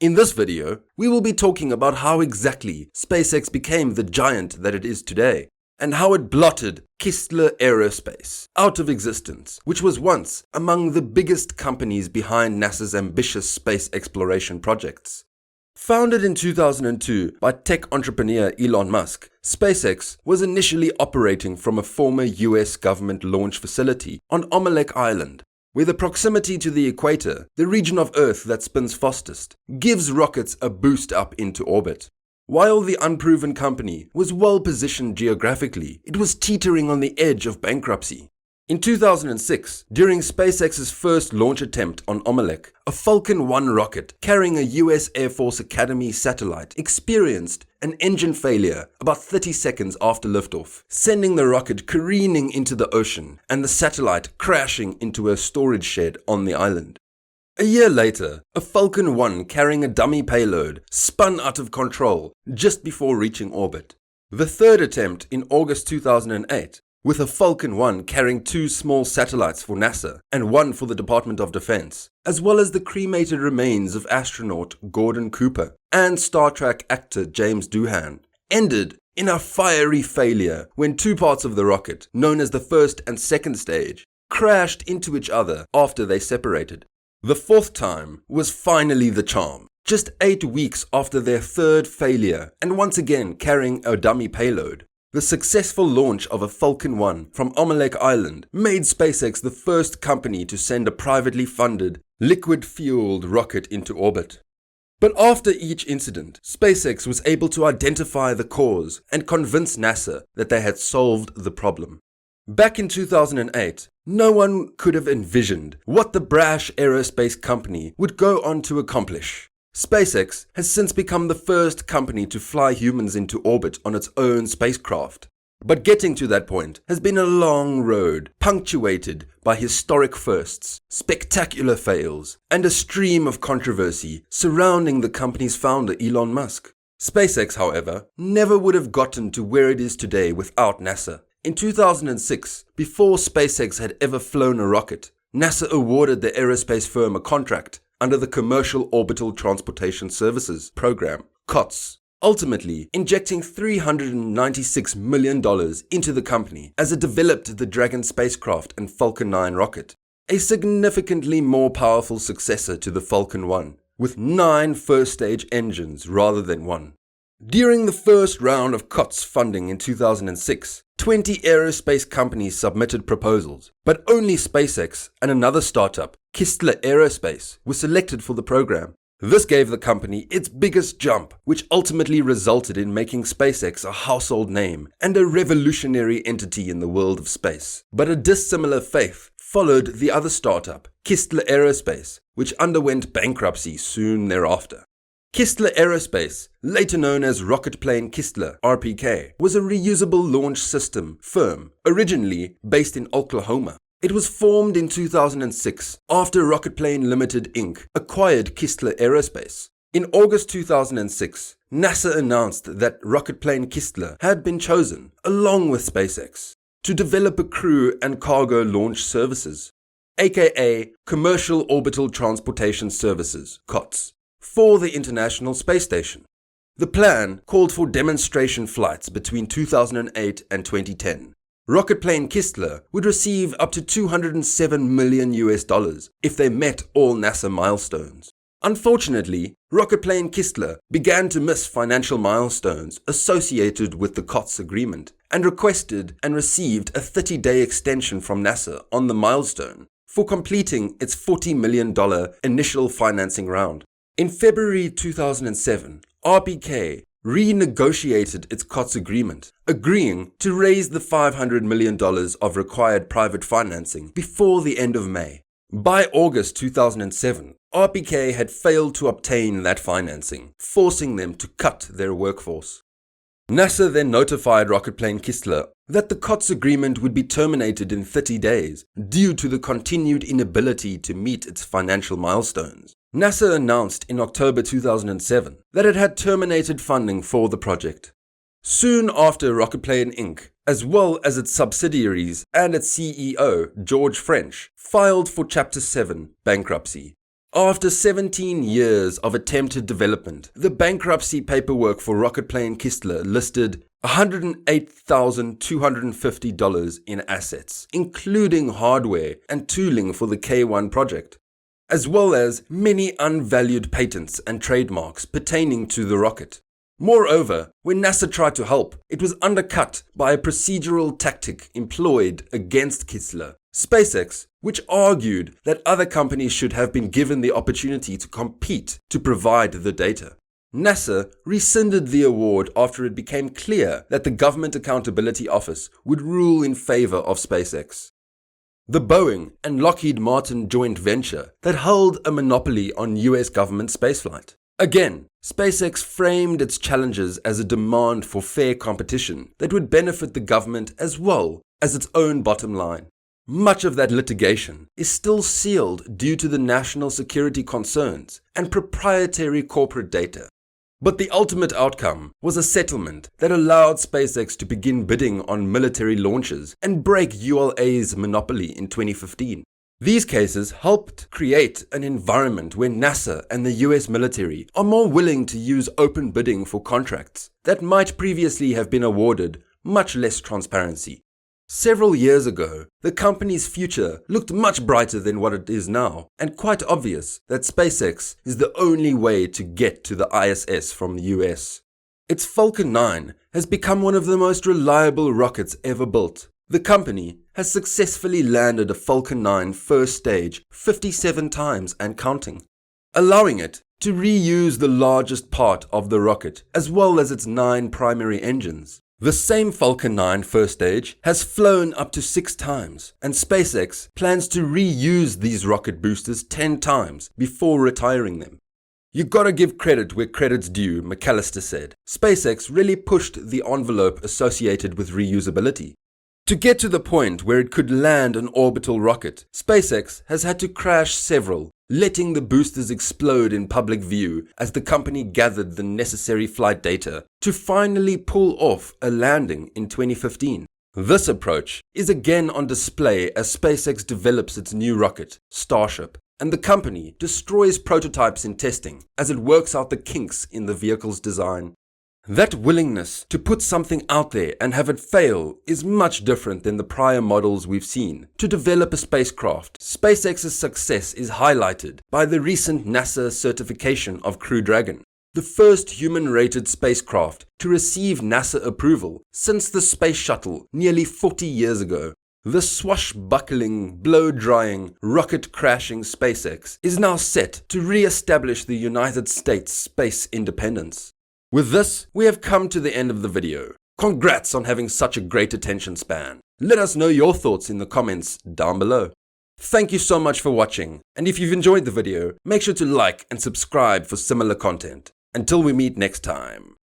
In this video, we will be talking about how exactly SpaceX became the giant that it is today, and how it blotted Kistler Aerospace out of existence, which was once among the biggest companies behind NASA's ambitious space exploration projects. Founded in 2002 by tech entrepreneur Elon Musk, SpaceX was initially operating from a former US government launch facility on Omelek Island, where the proximity to the Equator, the region of Earth that spins fastest, gives rockets a boost up into orbit. While the unproven company was well positioned geographically, it was teetering on the edge of bankruptcy. In 2006, during SpaceX's first launch attempt on Omelek, a Falcon 1 rocket carrying a US Air Force Academy satellite experienced an engine failure about 30 seconds after liftoff, sending the rocket careening into the ocean and the satellite crashing into a storage shed on the island. A year later, a Falcon 1 carrying a dummy payload spun out of control just before reaching orbit. The third attempt in August 2008, with a Falcon 1 carrying 2 small satellites for NASA and 1 for the Department of Defense, as well as the cremated remains of astronaut Gordon Cooper and Star Trek actor James Doohan, ended in a fiery failure when 2 parts of the rocket, known as the first and second stage, crashed into each other after they separated. The fourth time was finally the charm. Just 8 weeks after their third failure, and once again carrying a dummy payload, the successful launch of a Falcon 1 from Omelek Island made SpaceX the first company to send a privately funded, liquid-fueled rocket into orbit. But after each incident, SpaceX was able to identify the cause and convince NASA that they had solved the problem. Back in 2008, no one could have envisioned what the brash aerospace company would go on to accomplish. SpaceX has since become the first company to fly humans into orbit on its own spacecraft. But getting to that point has been a long road, punctuated by historic firsts, spectacular fails, and a stream of controversy surrounding the company's founder Elon Musk. SpaceX, however, never would have gotten to where it is today without NASA. In 2006, before SpaceX had ever flown a rocket, NASA awarded the aerospace firm a contract under the Commercial Orbital Transportation Services program, COTS, ultimately injecting $396 million into the company as it developed the Dragon spacecraft and Falcon 9 rocket, a significantly more powerful successor to the Falcon 1, with 9 first-stage engines rather than 1. During the first round of COTS funding in 2006, 20 aerospace companies submitted proposals, but only SpaceX and another startup, Kistler Aerospace, were selected for the program. This gave the company its biggest jump, which ultimately resulted in making SpaceX a household name and a revolutionary entity in the world of space. But a dissimilar fate followed the other startup, Kistler Aerospace, which underwent bankruptcy soon thereafter. Kistler Aerospace, later known as Rocket Plane Kistler (RPK), was a reusable launch system firm, originally based in Oklahoma. It was formed in 2006 after Rocket Plane Limited Inc. acquired Kistler Aerospace. In August 2006, NASA announced that Rocket Plane Kistler had been chosen, along with SpaceX, to develop a crew and cargo launch services, aka Commercial Orbital Transportation Services, COTS, for the International Space Station. The plan called for demonstration flights between 2008 and 2010. Rocket Plane Kistler would receive up to $207 million if they met all NASA milestones. Unfortunately, Rocket Plane Kistler began to miss financial milestones associated with the COTS agreement and requested and received a 30-day extension from NASA on the milestone for completing its $40 million initial financing round. In February 2007, RPK renegotiated its COTS agreement, agreeing to raise the $500 million of required private financing before the end of May. By August 2007, RPK had failed to obtain that financing, forcing them to cut their workforce. NASA then notified Rocket Plane Kistler that the COTS agreement would be terminated in 30 days due to the continued inability to meet its financial milestones. NASA announced in October 2007 that it had terminated funding for the project. Soon after, Rocket Plane Inc., as well as its subsidiaries and its CEO, George French, filed for Chapter 7 bankruptcy. After 17 years of attempted development, the bankruptcy paperwork for rocket plane Kistler listed $108,250 in assets, including hardware and tooling for the K-1 project, as well as many unvalued patents and trademarks pertaining to the rocket. Moreover, when NASA tried to help, it was undercut by a procedural tactic employed against Kistler. SpaceX, which argued that other companies should have been given the opportunity to compete to provide the data. NASA rescinded the award after it became clear that the Government Accountability Office would rule in favor of SpaceX. The Boeing and Lockheed Martin joint venture that held a monopoly on US government spaceflight. Again, SpaceX framed its challenges as a demand for fair competition that would benefit the government as well as its own bottom line. Much of that litigation is still sealed due to the national security concerns and proprietary corporate data. But the ultimate outcome was a settlement that allowed SpaceX to begin bidding on military launches and break ULA's monopoly in 2015. These cases helped create an environment where NASA and the US military are more willing to use open bidding for contracts that might previously have been awarded much less transparency. Several years ago, the company's future looked much brighter than what it is now, and quite obvious that SpaceX is the only way to get to the ISS from the US. Its Falcon 9 has become one of the most reliable rockets ever built. The company has successfully landed a Falcon 9 first stage 57 times and counting, allowing it to reuse the largest part of the rocket as well as its 9 primary engines. The same Falcon 9 first stage has flown up to 6 times, and SpaceX plans to reuse these rocket boosters 10 times before retiring them. You gotta give credit where credit's due, McAllister said. SpaceX really pushed the envelope associated with reusability. To get to the point where it could land an orbital rocket, SpaceX has had to crash several, letting the boosters explode in public view as the company gathered the necessary flight data to finally pull off a landing in 2015. This approach is again on display as SpaceX develops its new rocket, Starship, and the company destroys prototypes in testing as it works out the kinks in the vehicle's design. That willingness to put something out there and have it fail is much different than the prior models we've seen. To develop a spacecraft, SpaceX's success is highlighted by the recent NASA certification of Crew Dragon, the first human-rated spacecraft to receive NASA approval since the Space Shuttle nearly 40 years ago. The swashbuckling, blow-drying, rocket-crashing SpaceX is now set to re-establish the United States' space independence. With this, we have come to the end of the video. Congrats on having such a great attention span. Let us know your thoughts in the comments down below. Thank you so much for watching, and if you've enjoyed the video, make sure to like and subscribe for similar content. Until we meet next time.